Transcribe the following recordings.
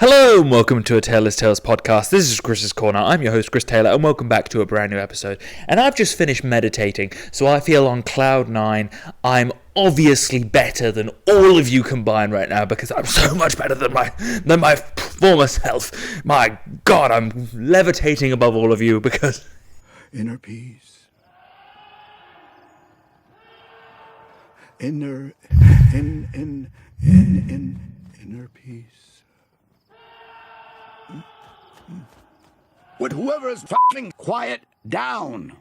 Hello and welcome to a Taylor's Tales podcast. This is Chris's Corner. I'm your host, Chris Taylor, and welcome back to a brand new episode. And I've just finished meditating, so I feel on cloud nine. I'm obviously better than all of you combined right now because I'm so much better than my former self. My God, I'm levitating above all of you because inner peace, inner peace. Would whoever is fucking quiet down?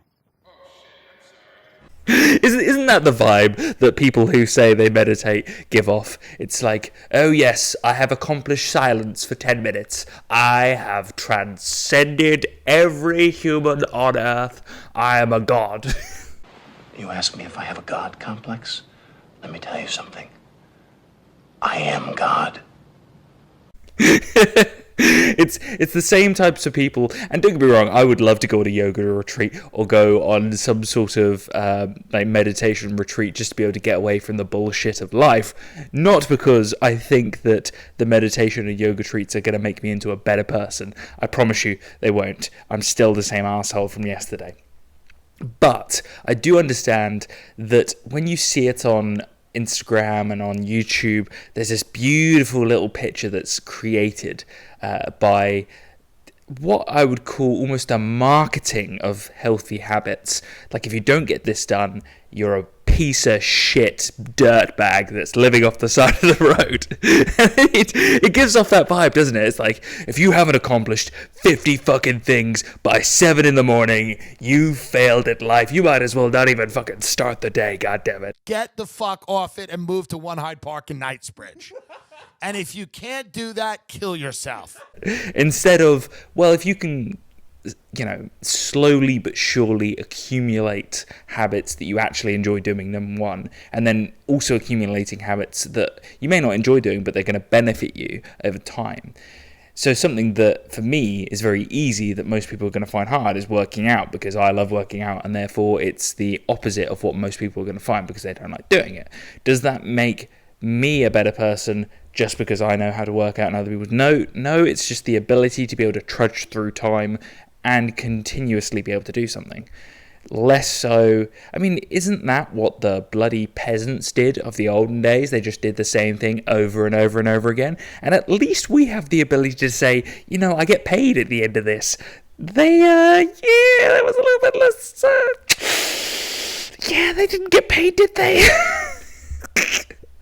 Isn't that the vibe that people who say they meditate give off? It's like, oh yes, I have accomplished silence for 10 minutes. I have transcended every human on earth. I am a god. You ask me if I have a God complex? Let me tell you something. I am God. It's the same types of people, and don't get me wrong, I would love to go on a yoga retreat or go on some sort of meditation retreat just to be able to get away from the bullshit of life. Not because I think that the meditation and yoga retreats are going to make me into a better person. I promise you they won't. I'm still the same asshole from yesterday. But I do understand that when you see it on Instagram and on YouTube, there's this beautiful little picture that's created by what I would call almost a marketing of healthy habits. Like, if you don't get this done, you're a piece of shit dirtbag that's living off the side of the road. it gives off that vibe, doesn't it? It's like, if you haven't accomplished 50 fucking things by 7 in the morning, you failed at life. You might as well not even fucking start the day, goddammit. Get the fuck off it and move to One Hyde Park in Knightsbridge. And if you can't do that, kill yourself. Instead of, well, if you can, slowly but surely accumulate habits that you actually enjoy doing, number one, and then also accumulating habits that you may not enjoy doing, but they're going to benefit you over time. So something that, for me, is very easy that most people are going to find hard is working out, because I love working out, and therefore it's the opposite of what most people are going to find because they don't like doing it. Does that make me a better person just because I know how to work out and other people? No, it's just the ability to be able to trudge through time and continuously be able to do something. Less so, isn't that what the bloody peasants did of the olden days? They just did the same thing over and over and over again. And at least we have the ability to say, I get paid at the end of this. There was a little bit less, they didn't get paid, did they?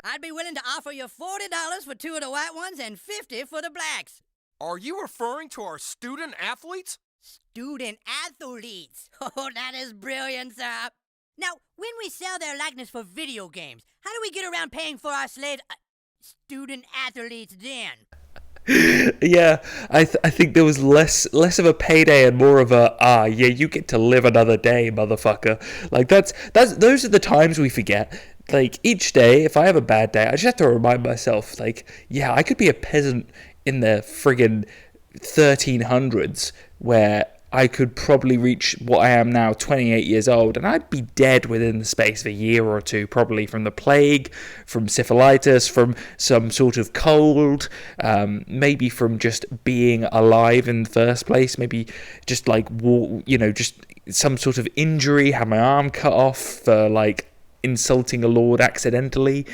I'd be willing to offer you $40 for 2 of the white ones and $50 for the blacks. Are you referring to our student athletes? Student athletes. Oh, that is brilliant, sir. Now, when we sell their likeness for video games, how do we get around paying for our slave student athletes then? Yeah, I think there was less of a payday and more of a, you get to live another day, motherfucker. Like, those are the times we forget. Like, each day, if I have a bad day, I just have to remind myself, I could be a peasant in the friggin' 1300s where I could probably reach what I am now, 28 years old, and I'd be dead within the space of a year or two, probably from the plague, from syphilitis, from some sort of cold, maybe from just being alive in the first place, maybe just just some sort of injury, have my arm cut off for insulting a lord accidentally,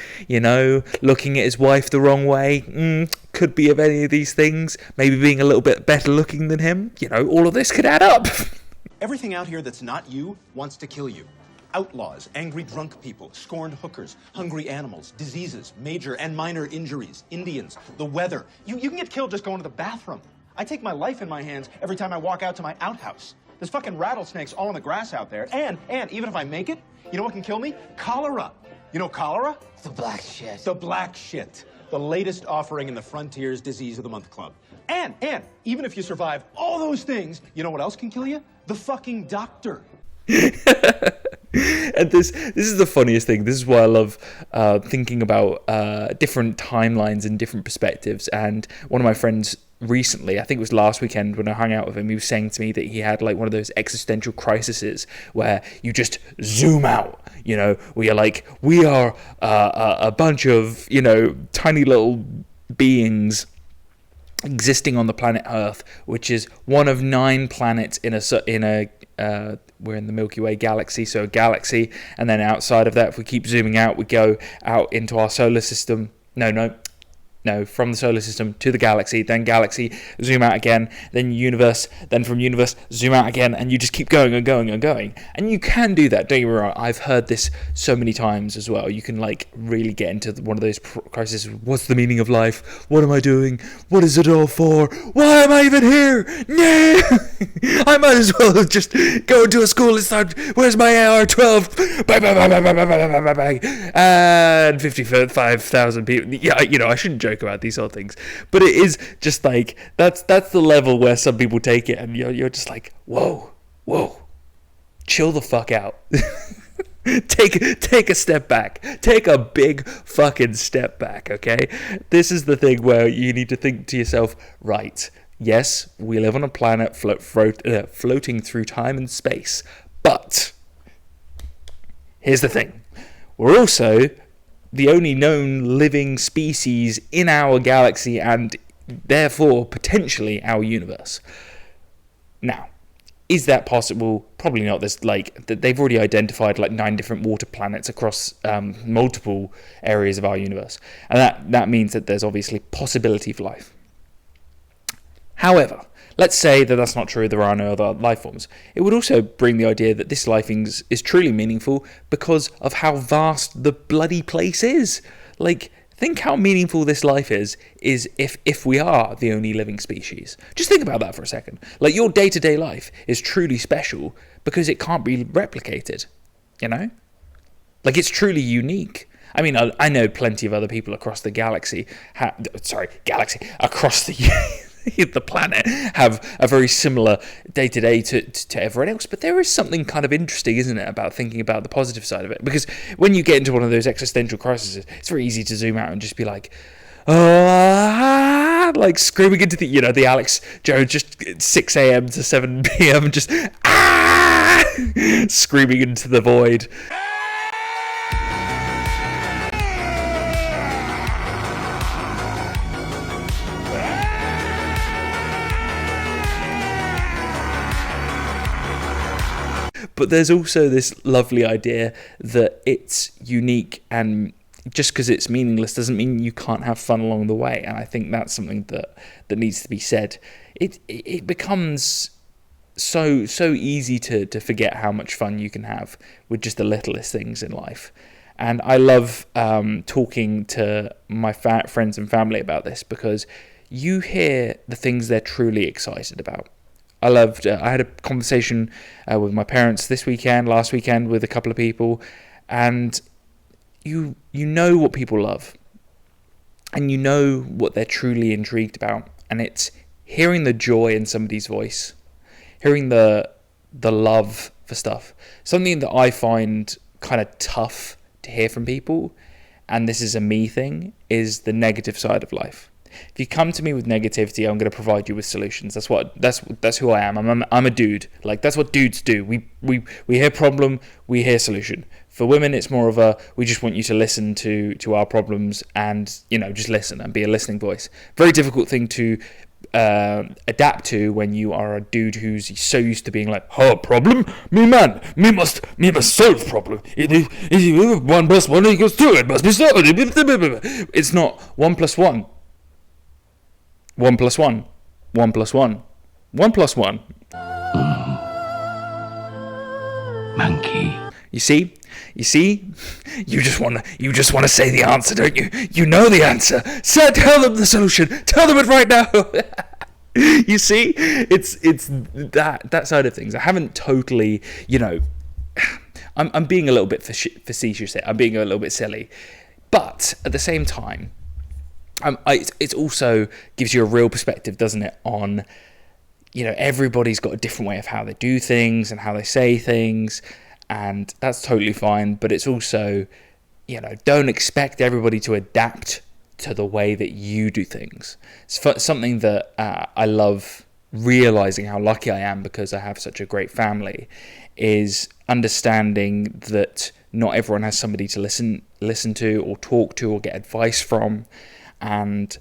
looking at his wife the wrong way, could be of any of these things, maybe being a little bit better looking than him, all of this could add up. Everything out here that's not you wants to kill you. Outlaws, angry drunk people, scorned hookers, hungry animals, diseases, major and minor injuries, Indians, the weather. You can get killed just going to the bathroom. I take my life in my hands every time I walk out to my outhouse. There's fucking rattlesnakes all in the grass out there, and even if I make it, you know what can kill me? Cholera. You know cholera? The black shit. The black shit. The latest offering in the Frontiers Disease of the Month Club. And even if you survive all those things, you know what else can kill you? The fucking doctor. And this is the funniest thing. This is why I love thinking about different timelines and different perspectives. And one of my friends recently, I think it was last weekend when I hung out with him, he was saying to me that he had one of those existential crises where you just zoom out, where you're like, we are a bunch of, tiny little beings existing on the planet Earth, which is one of 9 planets in a we're in the Milky Way galaxy, so a galaxy, and then outside of that, if we keep zooming out, we go out into our solar system. No, from the solar system to the galaxy, then galaxy, zoom out again, then universe, then from universe, zoom out again, and you just keep going and going and going. And you can do that, don't get me wrong. I've heard this so many times as well. You can like really get into one of those crises. What's the meaning of life? What am I doing? What is it all for? Why am I even here? No! I might as well just go into a school and start, where's my AR-12? Bang, bang, bang, bang, bang, bang, bang, bang, bang. And 55,000 people. Yeah, I shouldn't joke about these sort of things, but it is just like that's the level where some people take it, and you're just like, whoa, chill the fuck out. take a step back, take a big fucking step back. Okay, this is the thing where you need to think to yourself, right, yes, we live on a planet floating through time and space, but here's the thing, we're also the only known living species in our galaxy and therefore potentially our universe. Now, is that possible? Probably not. There's they've already identified 9 different water planets across multiple areas of our universe, and that means that there's obviously possibility for life. However, let's say that that's not true, there are no other life forms. It would also bring the idea that this life is truly meaningful because of how vast the bloody place is. Think how meaningful this life is if we are the only living species. Just think about that for a second. Your day-to-day life is truly special because it can't be replicated, you know? It's truly unique. I mean, I know plenty of other people across the galaxy, across the planet have a very similar day-to-day to everyone else, but there is something kind of interesting, isn't it, about thinking about the positive side of it? Because when you get into one of those existential crises, it's very easy to zoom out and just be like screaming into the Alex Jones, just 6 a.m. to 7 p.m. just screaming into the void. But there's also this lovely idea that it's unique, and just because it's meaningless doesn't mean you can't have fun along the way. And I think that's something that needs to be said. It becomes so easy to forget how much fun you can have with just the littlest things in life. And I love talking to my friends and family about this, because you hear the things they're truly excited about. I had a conversation with my parents last weekend with a couple of people, and you know what people love, and you know what they're truly intrigued about, and it's hearing the joy in somebody's voice, hearing the love for stuff. Something that I find kind of tough to hear from people, and this is a me thing, is the negative side of life. If you come to me with negativity, I'm going to provide you with solutions. That's who I am. I'm a dude. That's what dudes do. We hear problem, we hear solution. For women, it's more of we just want you to listen to our problems and just listen and be a listening voice. Very difficult thing to adapt to when you are a dude who's so used to being like, oh, problem? Me must solve problem. It is 1 + 1 = 2. It must be solved. It's not 1 + 1. 1 + 1, 1 + 1, 1 + 1. Monkey. You see, you just wanna say the answer, don't you? You know the answer. So tell them the solution. Tell them it right now. You see, it's that side of things. I haven't totally, I'm being a little bit facetious here. I'm being a little bit silly, but at the same time, it also gives you a real perspective, doesn't it, on, everybody's got a different way of how they do things and how they say things, and that's totally fine. But it's also, don't expect everybody to adapt to the way that you do things. It's something that I love realizing how lucky I am, because I have such a great family, is understanding that not everyone has somebody to listen to or talk to or get advice from. And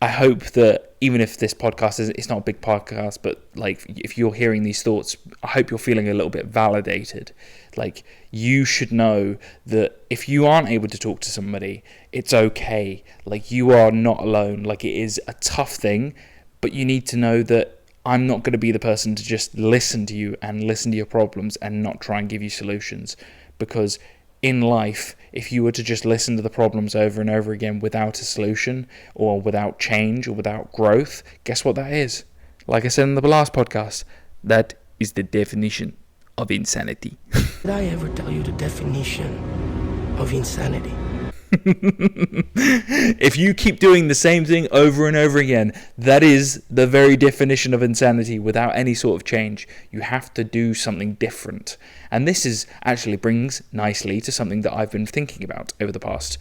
I hope that even if this podcast it's not a big podcast, but like if you're hearing these thoughts, I hope you're feeling a little bit validated. Like, you should know that if you aren't able to talk to somebody, it's okay. Like, you are not alone. Like, it is a tough thing, but you need to know that I'm not going to be the person to just listen to you and listen to your problems and not try and give you solutions. Because in life, if you were to just listen to the problems over and over again without a solution or without change or without growth, guess what that is? Like I said in the last podcast, that is the definition of insanity. Did I ever tell you the definition of insanity? If you keep doing the same thing over and over again, that is the very definition of insanity without any sort of change. You have to do something different. And this is actually brings nicely to something that I've been thinking about over the past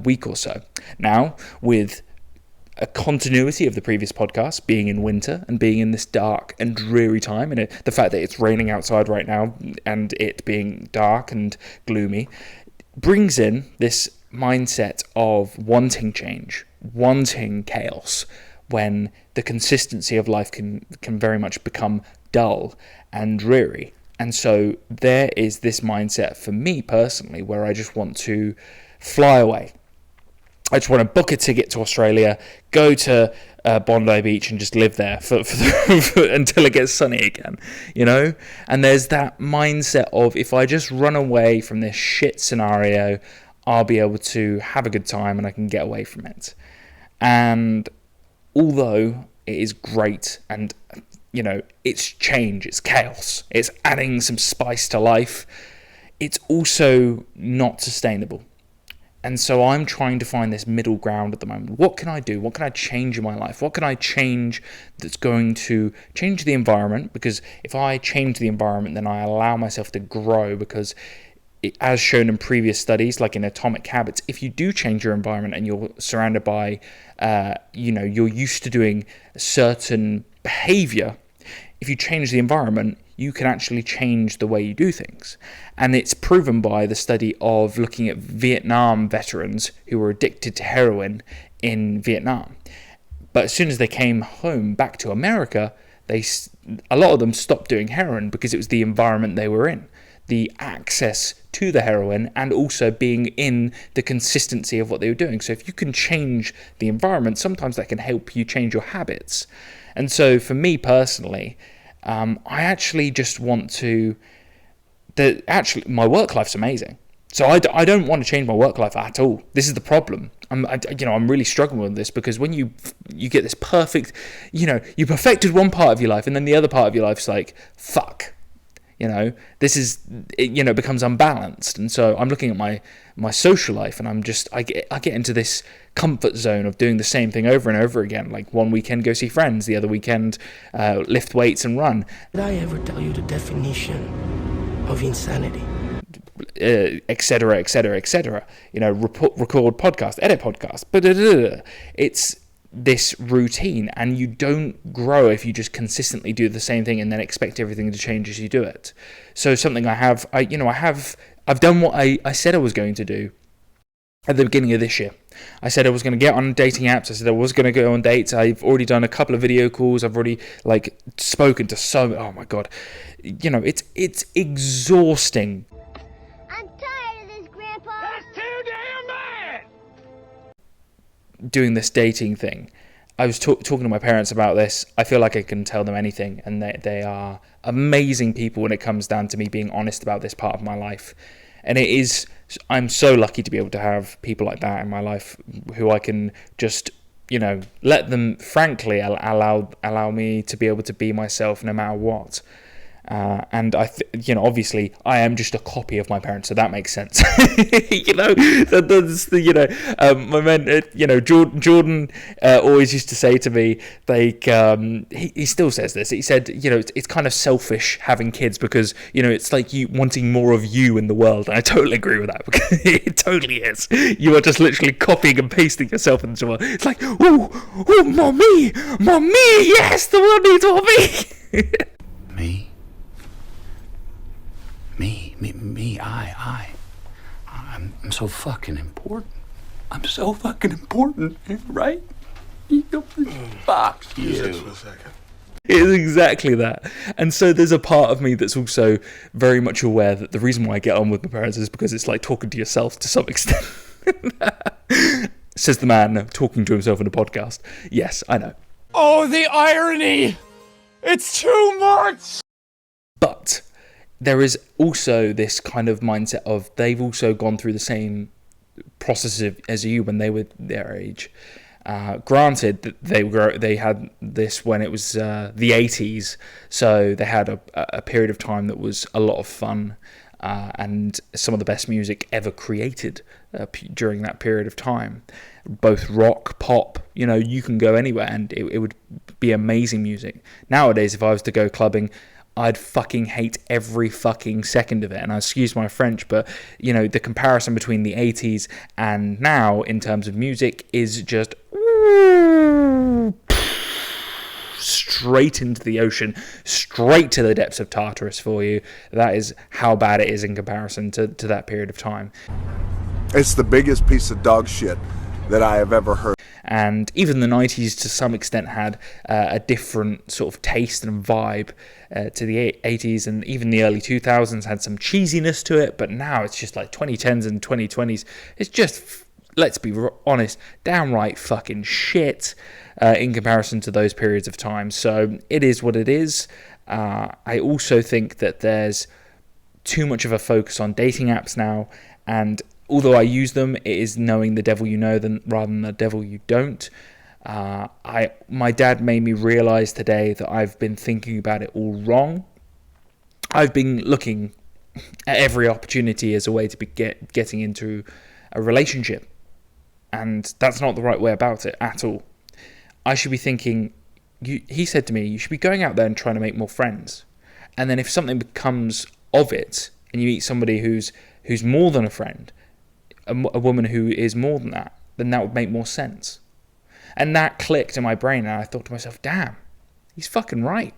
week or so. Now, with a continuity of the previous podcast, being in winter and being in this dark and dreary time, and the fact that it's raining outside right now and it being dark and gloomy, brings in this mindset of wanting change, wanting chaos, when the consistency of life can very much become dull and dreary. And so there is this mindset for me personally where I just want to fly away. I just want to book a ticket to Australia, go to Bondi Beach and just live there for until it gets sunny again, you know? And there's that mindset of, if I just run away from this shit scenario, I'll be able to have a good time and I can get away from it. And although it is great and, you know, it's change, it's chaos, it's adding some spice to life, it's also not sustainable. And so I'm trying to find this middle ground at the moment. What can I do? What can I change in my life? What can I change that's going to change the environment? Because if I change the environment, then I allow myself to grow. Because as shown in previous studies, like in Atomic Habits, if you do change your environment and you're surrounded by, you're used to doing a certain behavior, if you change the environment, you can actually change the way you do things. And it's proven by the study of looking at Vietnam veterans who were addicted to heroin in Vietnam. But as soon as they came home back to America, a lot of them stopped doing heroin because it was the environment they were in. The access to the heroin and also being in the consistency of what they were doing. So if you can change the environment, sometimes that can help you change your habits. And so for me personally, I actually just want to... my work life's amazing. So I don't want to change my work life at all. This is the problem. I'm really struggling with this, because when you get this perfect, you perfected one part of your life and then the other part of your life's like, fuck. This is, it becomes unbalanced. And so I'm looking at my social life and I get into this comfort zone of doing the same thing over and over again. Like one weekend go see friends, the other weekend lift weights and run. Did I ever tell you the definition of insanity? Etc., etc., etc. Record podcast, edit podcast. It's this routine, and you don't grow if you just consistently do the same thing and then expect everything to change as you do it. So something I've done what I said I was going to do at the beginning of this year. I said I was going to get on dating apps. I said I was going to go on dates. I've already done a couple of video calls. I've already spoken to oh my god, it's exhausting. I'm tired of this, Grandpa. That's too damn bad! Doing this dating thing. I was talking to my parents about this. I feel like I can tell them anything, and they are amazing people when it comes down to me being honest about this part of my life. And I'm so lucky to be able to have people like that in my life who I can just, let them frankly allow me to be able to be myself no matter what. And obviously I am just a copy of my parents, so that makes sense. My man, Jordan always used to say to me, he still says this. He said, it's kind of selfish having kids because, it's like you wanting more of you in the world. And I totally agree with that, because it totally is. You are just literally copying and pasting yourself into the world. It's like, oh, mommy, yes, the world needs more me. Me? Me, I'm so fucking important. I'm so fucking important, right? Fuck you. It is exactly that. And so there's a part of me that's also very much aware that the reason why I get on with my parents is because it's like talking to yourself to some extent. Says the man talking to himself in a podcast. Yes, I know. Oh, the irony! It's too much! But there is also this kind of mindset of they've also gone through the same process as you when they were their age. Granted that they had this when it was the 80s, so they had a period of time that was a lot of fun and some of the best music ever created during that period of time. Both rock, pop, you can go anywhere and it would be amazing music. Nowadays, if I was to go clubbing, I'd fucking hate every fucking second of it. And I excuse my French, but, the comparison between the 80s and now in terms of music is just straight into the ocean, straight to the depths of Tartarus for you. That is how bad it is in comparison to that period of time. It's the biggest piece of dog shit that I have ever heard. And even the 90s to some extent had a different sort of taste and vibe to the 80s, and even the early 2000s had some cheesiness to it, but now it's just like 2010s and 2020s. It's just, let's be honest, downright fucking shit in comparison to those periods of time. So it is what it is. I also think that there's too much of a focus on dating apps now, and although I use them, it is knowing the devil you know rather than the devil you don't. My dad made me realize today that I've been thinking about it all wrong. I've been looking at every opportunity as a way to be getting into a relationship, and that's not the right way about it at all. I should be thinking, he said to me, you should be going out there and trying to make more friends. And then if something becomes of it, and you meet somebody who's more than a friend, a woman who is more than that, then that would make more sense. And that clicked in my brain, and I thought to myself, damn, he's fucking right.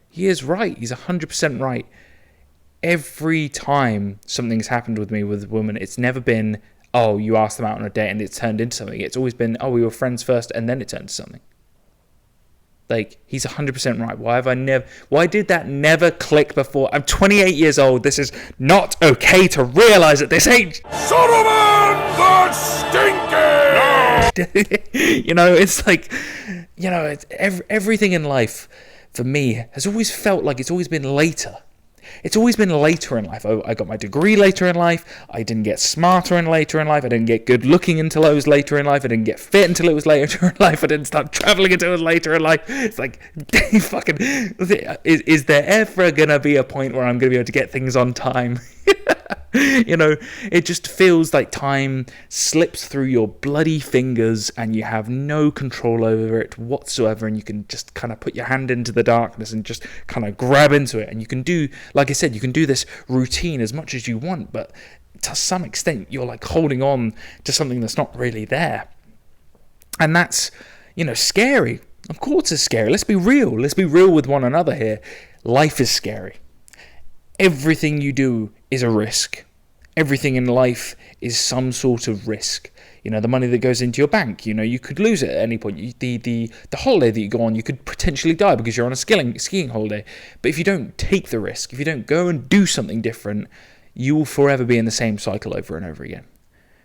He is right. He's 100% right. Every time something's happened with me with a woman, it's never been, oh, you asked them out on a date and it's turned into something. It's always been, oh, we were friends first and then it turned to something. Like, he's 100% right. Why did that never click before? I'm 28 years old. This is not okay to realize at this age. Solomon the Stinky! It's like, it's everything in life for me has always felt like it's always been later. It's always been later in life. I got my degree later in life. I didn't get smarter later in life. I didn't get good looking until I was later in life. I didn't get fit until it was later in life. I didn't start traveling until it was later in life. It's like, fucking, is there ever going to be a point where I'm going to be able to get things on time? It just feels like time slips through your bloody fingers and you have no control over it whatsoever, and you can just kind of put your hand into the darkness and just kind of grab into it, and you can do, like I said, you can do this routine as much as you want, but to some extent you're like holding on to something that's not really there, and that's, scary. Of course it's scary. Let's be real with one another here. Life is scary. Everything you do is a risk. Everything in life is some sort of risk. The money that goes into your bank, you could lose it at any point. The holiday that you go on, you could potentially die because you're on a skiing holiday. But if you don't take the risk, if you don't go and do something different, you will forever be in the same cycle over and over again.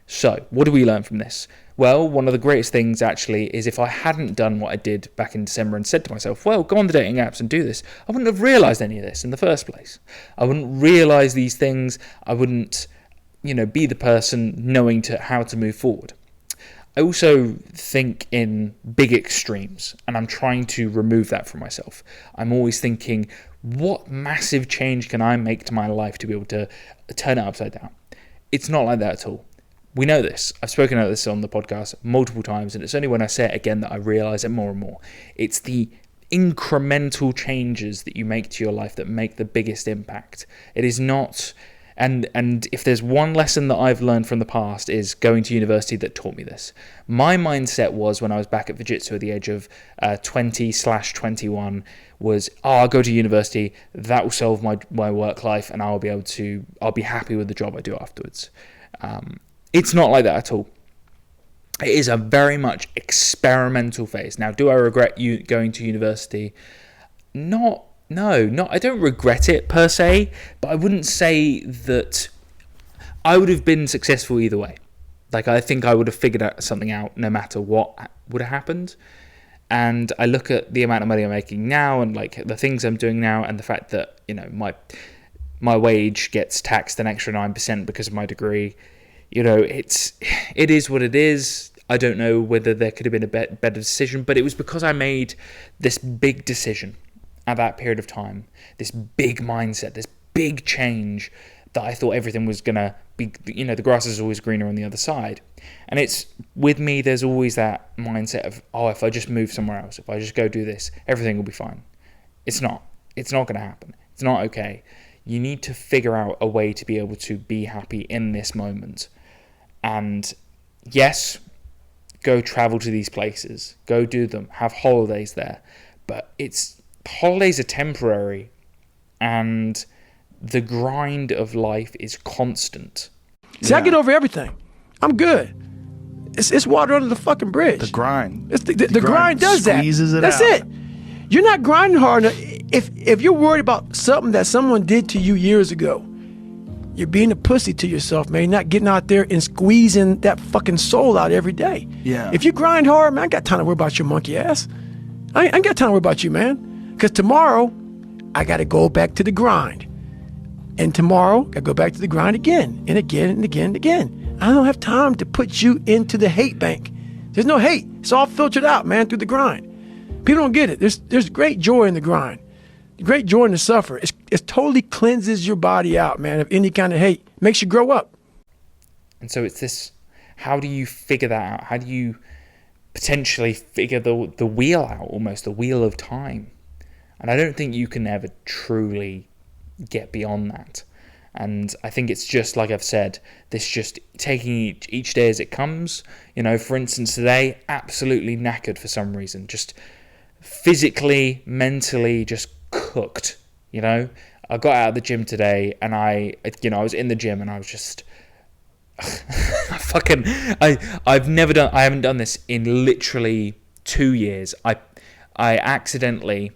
So, what do we learn from this? Well, one of the greatest things actually is if I hadn't done what I did back in December and said to myself, well, go on the dating apps and do this, I wouldn't have realised any of this in the first place. I wouldn't realise these things. I wouldn't, be the person knowing how to move forward. I also think in big extremes, and I'm trying to remove that from myself. I'm always thinking, what massive change can I make to my life to be able to turn it upside down? It's not like that at all. We know this. I've spoken about this on the podcast multiple times, and it's only when I say it again that I realise it more and more. It's the incremental changes that you make to your life that make the biggest impact. It is not... And if there's one lesson that I've learned from the past is going to university that taught me this. My mindset was when I was back at Jiu-Jitsu at the age of 20/21 was, I'll go to university, that will solve my work life, and I'll be happy with the job I do afterwards. It's not like that at all. it is a very much experimental phase. Now, do I regret going to university? No, I don't regret it per se, but I wouldn't say that I would have been successful either way. Like, I think I would have figured something out no matter what would have happened. And I look at the amount of money I'm making now and like the things I'm doing now, and the fact that, you know, my wage gets taxed an extra 9% because of my degree. You know, it is what it is. I don't know whether there could have been a better decision, but it was because I made this big decision at that period of time, this big mindset, this big change, that I thought everything was going to be, you know, the grass is always greener on the other side. And it's, with me, there's always that mindset of, oh, if I just move somewhere else, if I just go do this, everything will be fine. It's not going to happen. It's not okay. You need to figure out a way to be able to be happy in this moment. And yes, go travel to these places, go do them, have holidays there. But holidays are temporary, and the grind of life is constant. See, I get over everything. I'm good. It's water under the fucking bridge. The grind. The grind does that. That's it. You're not grinding hard enough. If you're worried about something that someone did to you years ago, you're being a pussy to yourself, man. You're not getting out there and squeezing that fucking soul out every day. Yeah. If you grind hard, man, I ain't got time to worry about your monkey ass. I ain't got time to worry about you, man. Because tomorrow, I got to go back to the grind. And tomorrow, I go back to the grind again and again and again and again. I don't have time to put you into the hate bank. There's no hate. It's all filtered out, man, through the grind. People don't get it. There's great joy in the grind. Great joy in the suffer. It totally cleanses your body out, man, of any kind of hate. Makes you grow up. And so it's this, how do you figure that out? How do you potentially figure the wheel out, almost the wheel of time? And I don't think you can ever truly get beyond that. And I think it's just, like I've said, this just taking each day as it comes. You know, for instance, today, absolutely knackered for some reason. Just physically, mentally, just cooked, you know. I got out of the gym today, and I was in the gym, and I was just... I haven't done this in literally 2 years. I accidentally...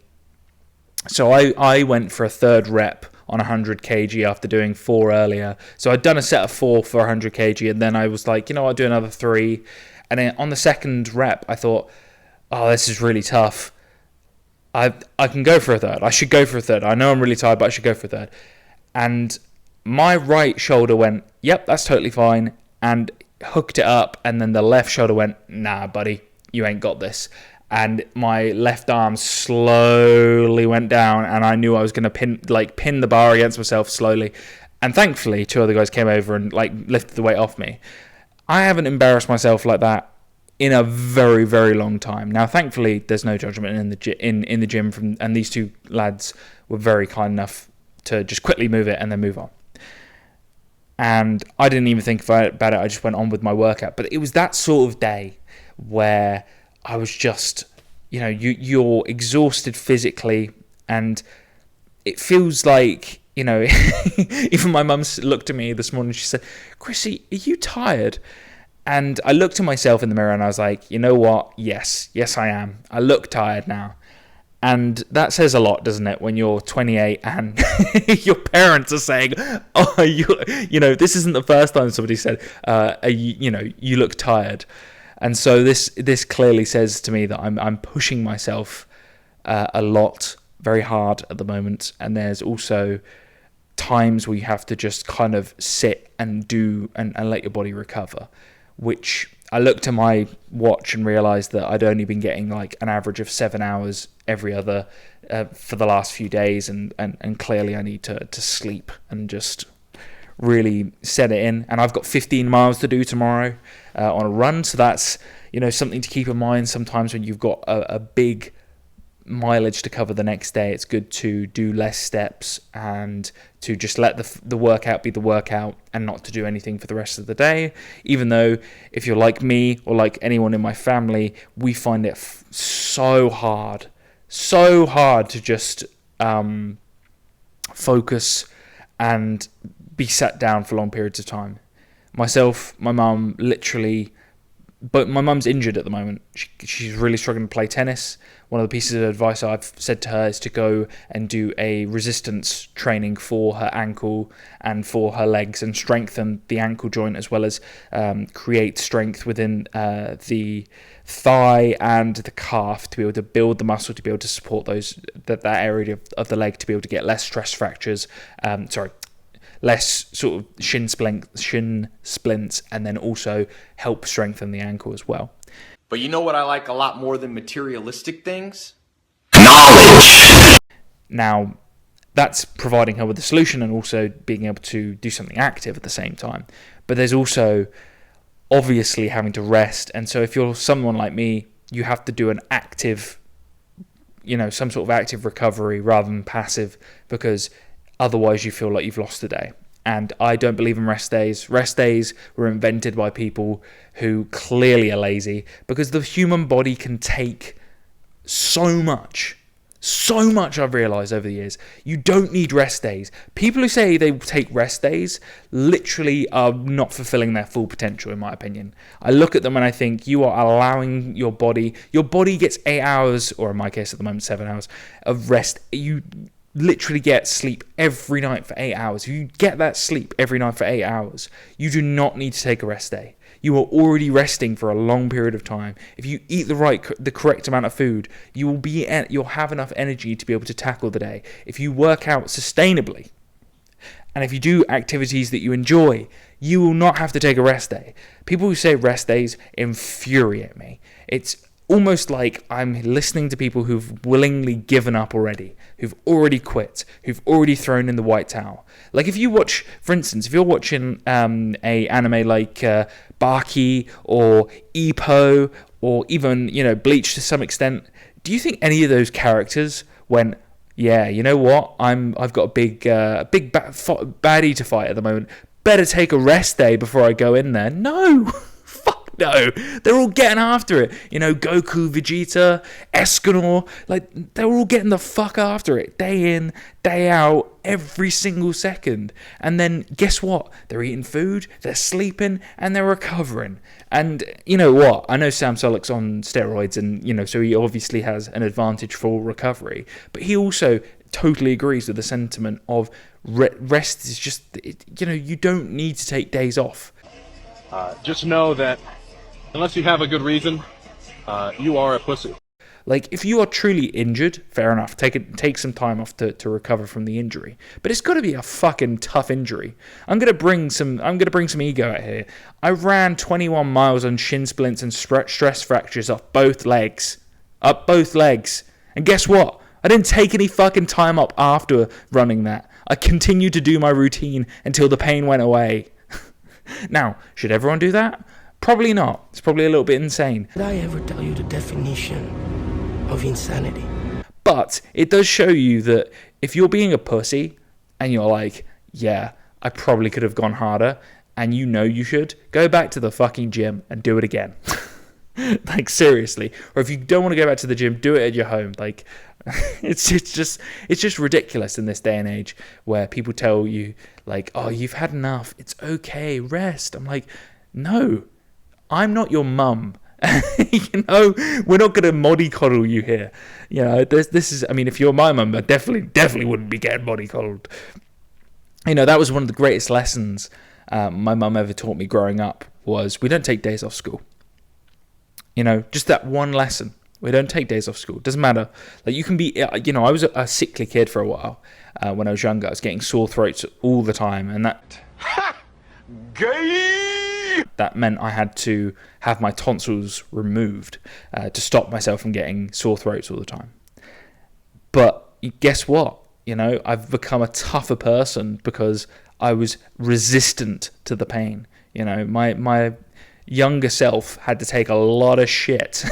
So I went for a third rep on 100 kg after doing 4 earlier. So I'd done a set of 4 for 100 kg, and then I was like, you know, I'll do another 3. And then on the second rep, I thought, oh, this is really tough. I can go for a third. I should go for a third. I know I'm really tired, but I should go for a third. And my right shoulder went, yep, that's totally fine, and hooked it up. And then the left shoulder went, nah, buddy, you ain't got this. And my left arm slowly went down, and I knew I was going to pin the bar against myself slowly. And thankfully, 2 other guys came over and lifted the weight off me. I haven't embarrassed myself like that in a very, very long time. Now, thankfully, there's no judgment in the gym and these 2 lads were very kind enough to just quickly move it and then move on. And I didn't even think about it. I just went on with my workout. But it was that sort of day where I was just, you know, you're exhausted physically, and it feels like, you know, even my mum looked at me this morning, she said, Chrissy, are you tired? And I looked at myself in the mirror and I was like, you know what? Yes, I am. I look tired now. And that says a lot, doesn't it, when you're 28 and your parents are saying, oh, you know, this isn't the first time somebody said, you look tired. And so this clearly says to me that I'm pushing myself a lot, very hard at the moment. And there's also times where you have to just kind of sit and do and let your body recover, which I looked at my watch and realized that I'd only been getting like an average of 7 hours every other for the last few days. And clearly I need to sleep and just really set it in. And I've got 15 miles to do tomorrow on a run, so that's, you know, something to keep in mind. Sometimes when you've got a big mileage to cover the next day, it's good to do less steps and to just let the workout be the workout and not to do anything for the rest of the day. Even though if you're like me or like anyone in my family, we find it so hard to just focus and be sat down for long periods of time. Myself, my mum, literally but my mum's injured at the moment. She's really struggling to play tennis. One of the pieces of advice I've said to her is to go and do a resistance training for her ankle and for her legs and strengthen the ankle joint, as well as create strength within the thigh and the calf to be able to build the muscle to be able to support that area of the leg to be able to get less stress fractures. Less sort of shin splints, and then also help strengthen the ankle as well. But you know what I like a lot more than materialistic things? Knowledge! Now, that's providing her with a solution and also being able to do something active at the same time. But there's also obviously having to rest. And so if you're someone like me, you have to do an active, some sort of active recovery rather than passive, because otherwise you feel like you've lost a day. And I don't believe in rest days. Rest days were invented by people who clearly are lazy, because the human body can take so much I've realized over the years. You don't need rest days. People who say they take rest days literally are not fulfilling their full potential, in my opinion. I look at them and I think you are allowing your body gets 8 hours, or in my case at the moment 7 hours of rest. You literally get sleep every night for 8 hours. If you get that sleep every night for 8 hours, you do not need to take a rest day. You are already resting for a long period of time. If you eat the correct amount of food, you'll have enough energy to be able to tackle the day. If you work out sustainably, and if you do activities that you enjoy, you will not have to take a rest day. People who say rest days infuriate me. It's almost like I'm listening to people who've willingly given up already, who've already quit, who've already thrown in the white towel. Like if you watch, for instance, if you're watching a anime like Baki or Ippo or even Bleach to some extent, do you think any of those characters went, yeah, you know what? I've got a big baddie to fight at the moment. Better take a rest day before I go in there. No. No, they're all getting after it. Goku, Vegeta, Escanor, they're all getting the fuck after it, day in, day out, every single second. And then guess what? They're eating food, they're sleeping, and they're recovering. And you know what? I know Sam Sulek's on steroids, and so he obviously has an advantage for recovery. But he also totally agrees with the sentiment of rest is just, you don't need to take days off. Just know that unless you have a good reason, you are a pussy. If you are truly injured, fair enough, take some time off to recover from the injury. But it's got to be a fucking tough injury. I'm gonna bring some ego out here. I ran 21 miles on shin splints and stress fractures up both legs. And guess what? I didn't take any fucking time up after running that. I continued to do my routine until the pain went away. Now, should everyone do that? Probably not. It's probably a little bit insane. Did I ever tell you the definition of insanity? But it does show you that if you're being a pussy and you're like, yeah, I probably could have gone harder, and you should, go back to the fucking gym and do it again. Seriously. Or if you don't want to go back to the gym, do it at your home. It's just ridiculous in this day and age where people tell you oh, you've had enough, it's okay, rest. I'm like, no, I'm not your mum. We're not gonna mollycoddle you here. This is, if you're my mum, I definitely wouldn't be getting mollycoddled. That was one of the greatest lessons my mum ever taught me growing up, was we don't take days off school. Just that one lesson. We don't take days off school. Doesn't matter. You can be, I was a sickly kid for a while when I was younger. I was getting sore throats all the time, and that meant I had to have my tonsils removed to stop myself from getting sore throats all the time. But guess what? I've become a tougher person because I was resistant to the pain. My younger self had to take a lot of shit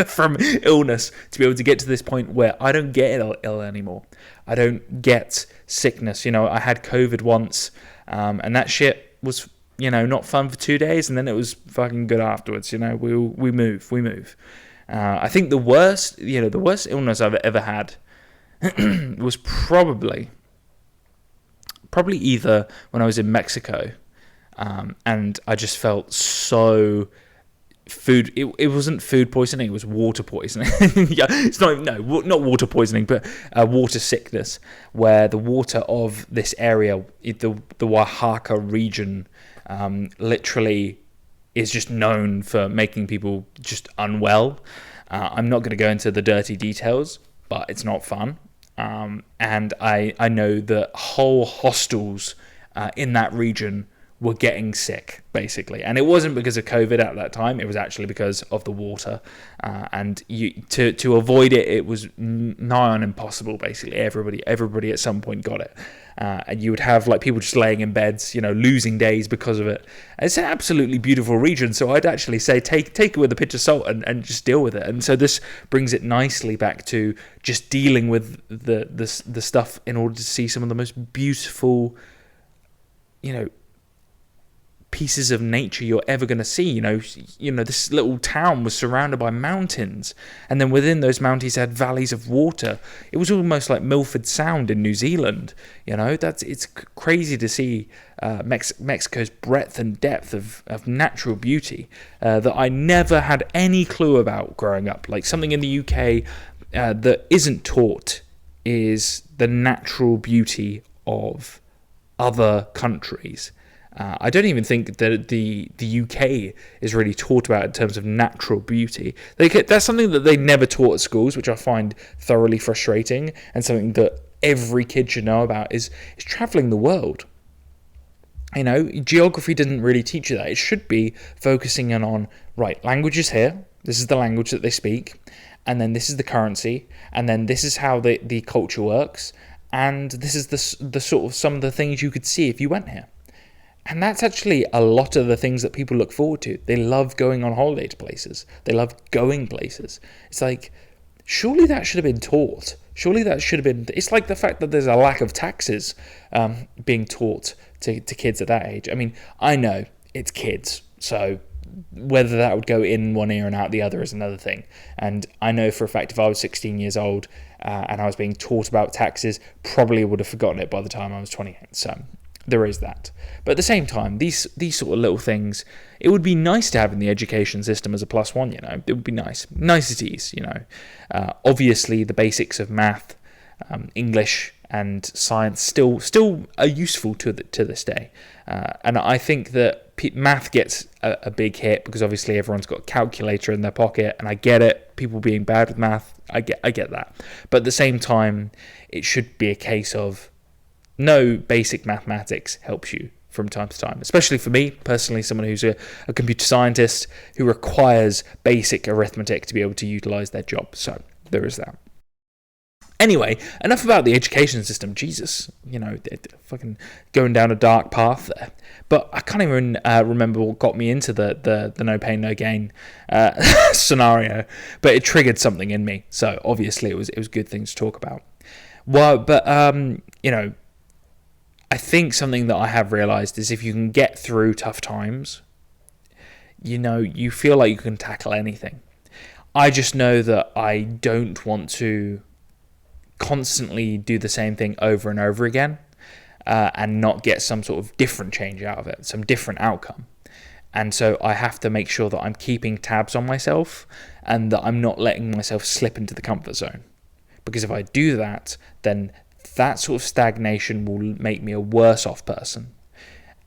from illness to be able to get to this point where I don't get ill anymore. I don't get sickness. I had COVID once, and that shit was, not fun for 2 days, and then it was fucking good afterwards. We move. I think the worst illness I've ever had was probably either when I was in Mexico. And I just felt so food. It wasn't food poisoning. It was water poisoning. Yeah, it's not water poisoning, but water sickness, where the water of this area, the Oaxaca region, literally is just known for making people just unwell. I'm not going to go into the dirty details, but it's not fun. And I know that whole hostels in that region were getting sick, basically. And it wasn't because of COVID at that time. It was actually because of the water. And to avoid it, it was nigh on impossible, basically. Everybody at some point got it. And you would have like people just laying in beds, losing days because of it. And it's an absolutely beautiful region. So I'd actually say take it with a pinch of salt and just deal with it. And so this brings it nicely back to just dealing with the stuff in order to see some of the most beautiful, pieces of nature you're ever going to see. This little town was surrounded by mountains, and then within those mountains had valleys of water. It was almost like Milford Sound in New Zealand. It's crazy to see Mexico's breadth and depth of natural beauty that I never had any clue about growing up. Like something in the UK that isn't taught is the natural beauty of other countries. I don't even think that the UK is really taught about in terms of natural beauty. That's something that they never taught at schools, which I find thoroughly frustrating, and something that every kid should know about is traveling the world. Geography didn't really teach you that. It should be focusing on, right, language is here, this is the language that they speak, and then this is the currency, and then this is how the culture works, and this is the sort of some of the things you could see if you went here. And that's actually a lot of the things that people look forward to. They love going on holiday to places. They love going places. It's like, surely that should have been taught. Surely that should have been... It's like the fact that there's a lack of taxes being taught to kids at that age. I mean, I know it's kids, so whether that would go in one ear and out the other is another thing. And I know for a fact if I was 16 years old and I was being taught about taxes, probably would have forgotten it by the time I was 28. So there is that. But at the same time, these sort of little things, it would be nice to have in the education system as a plus one, It would be nice. Niceties, Obviously, the basics of math, English, and science still are useful to this day. And I think that math gets a big hit because obviously everyone's got a calculator in their pocket, and I get it. People being bad with math, I get that. But at the same time, it should be a case of no, basic mathematics helps you from time to time, especially for me personally, someone who's a computer scientist who requires basic arithmetic to be able to utilize their job. So there is that. Anyway, enough about the education system. Jesus, fucking going down a dark path there. But I can't even remember what got me into the no pain, no gain scenario. But it triggered something in me. So obviously it was good things to talk about. Well, but I think something that I have realized is if you can get through tough times, you feel like you can tackle anything. I just know that I don't want to constantly do the same thing over and over again and not get some sort of different change out of it, some different outcome. And so I have to make sure that I'm keeping tabs on myself and that I'm not letting myself slip into the comfort zone. Because if I do that, then that sort of stagnation will make me a worse off person.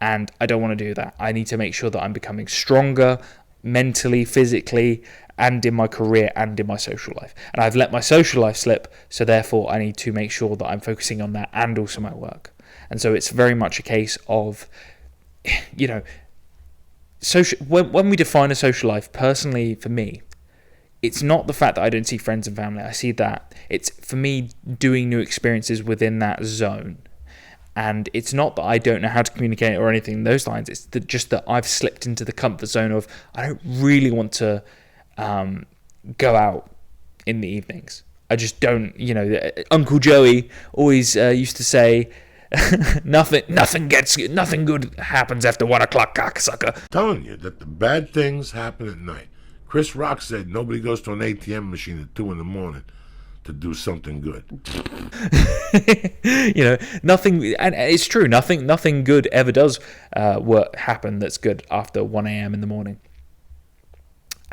And I don't want to do that. I need to make sure that I'm becoming stronger mentally, physically, and in my career and in my social life. And I've let my social life slip, so therefore I need to make sure that I'm focusing on that and also my work. And so it's very much a case of, when we define a social life, personally for me, it's not the fact that I don't see friends and family. I see that. It's, for me, doing new experiences within that zone. And it's not that I don't know how to communicate or anything in those lines. It's just that I've slipped into the comfort zone of I don't really want to go out in the evenings. I just don't, Uncle Joey always used to say, nothing good happens after 1 o'clock, cocksucker. Telling you that the bad things happen at night. Chris Rock said nobody goes to an ATM machine at 2 a.m. to do something good. Nothing, and it's true. Nothing good ever does happen that's good after 1 a.m. in the morning.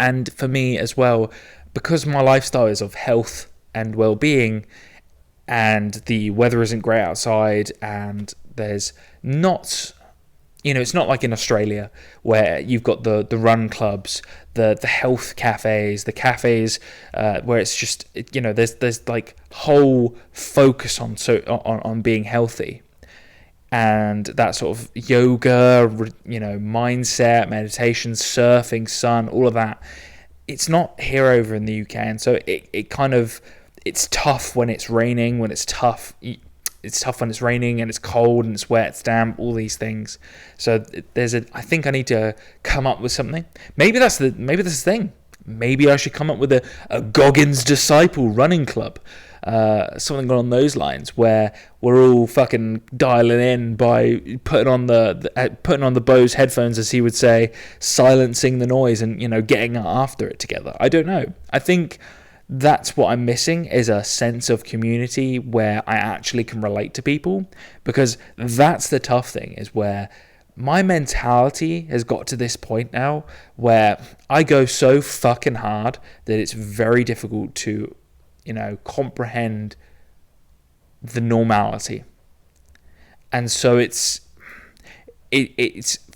And for me as well, because my lifestyle is of health and well-being, and the weather isn't great outside, and there's not, it's not like in Australia where you've got the run clubs, the health cafes, the cafes where it's just, there's like whole focus on being healthy, and that sort of yoga, mindset, meditation, surfing, sun, all of that. It's not here over in the UK, and so it's tough when it's raining, It's tough when it's raining and it's cold and it's wet, it's damp, all these things. So I think I need to come up with something. Maybe that's the thing. Maybe I should come up with a Goggins Disciple running club. Something along those lines, where we're all fucking dialing in by putting on the Bose headphones, as he would say, silencing the noise, and getting after it together. I don't know. I think that's what I'm missing, is a sense of community where I actually can relate to people, because that's the tough thing, is where my mentality has got to this point now where I go so fucking hard that it's very difficult to comprehend the normality. And so it's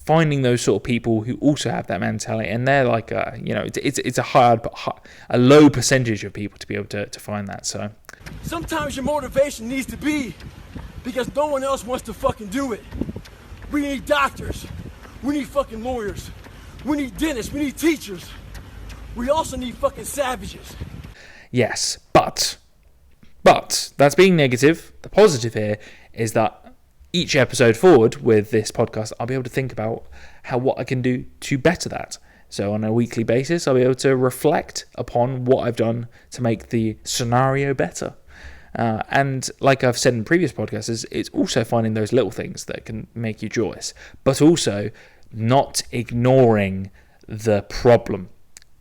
finding those sort of people who also have that mentality, and they're like it's a low percentage of people to be able to find that. So sometimes your motivation needs to be because no one else wants to fucking do it. We need doctors, we need fucking lawyers, we need dentists, we need teachers, we also need fucking savages. Yes, but that's being negative. The positive here is that each episode forward with this podcast, I'll be able to think about what I can do to better that. So on a weekly basis, I'll be able to reflect upon what I've done to make the scenario better. And like I've said in previous podcasts, it's also finding those little things that can make you joyous, but also not ignoring the problem.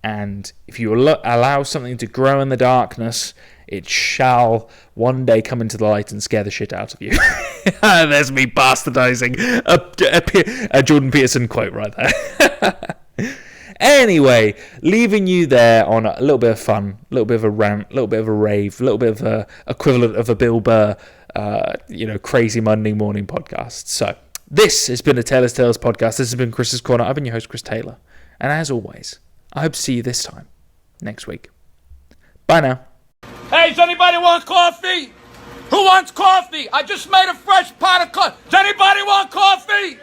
And if you allow something to grow in the darkness, it shall one day come into the light and scare the shit out of you. There's me bastardizing a Jordan Peterson quote right there. Anyway, leaving you there on a little bit of fun, a little bit of a rant, a little bit of a rave, a little bit of a equivalent of a Bill Burr, crazy Monday morning podcast. So this has been a Taylor's Tales podcast. This has been Chris's Corner. I've been your host, Chris Taylor. And as always, I hope to see you this time next week. Bye now. Hey, does anybody want coffee? Who wants coffee? I just made a fresh pot of coffee. Does anybody want coffee?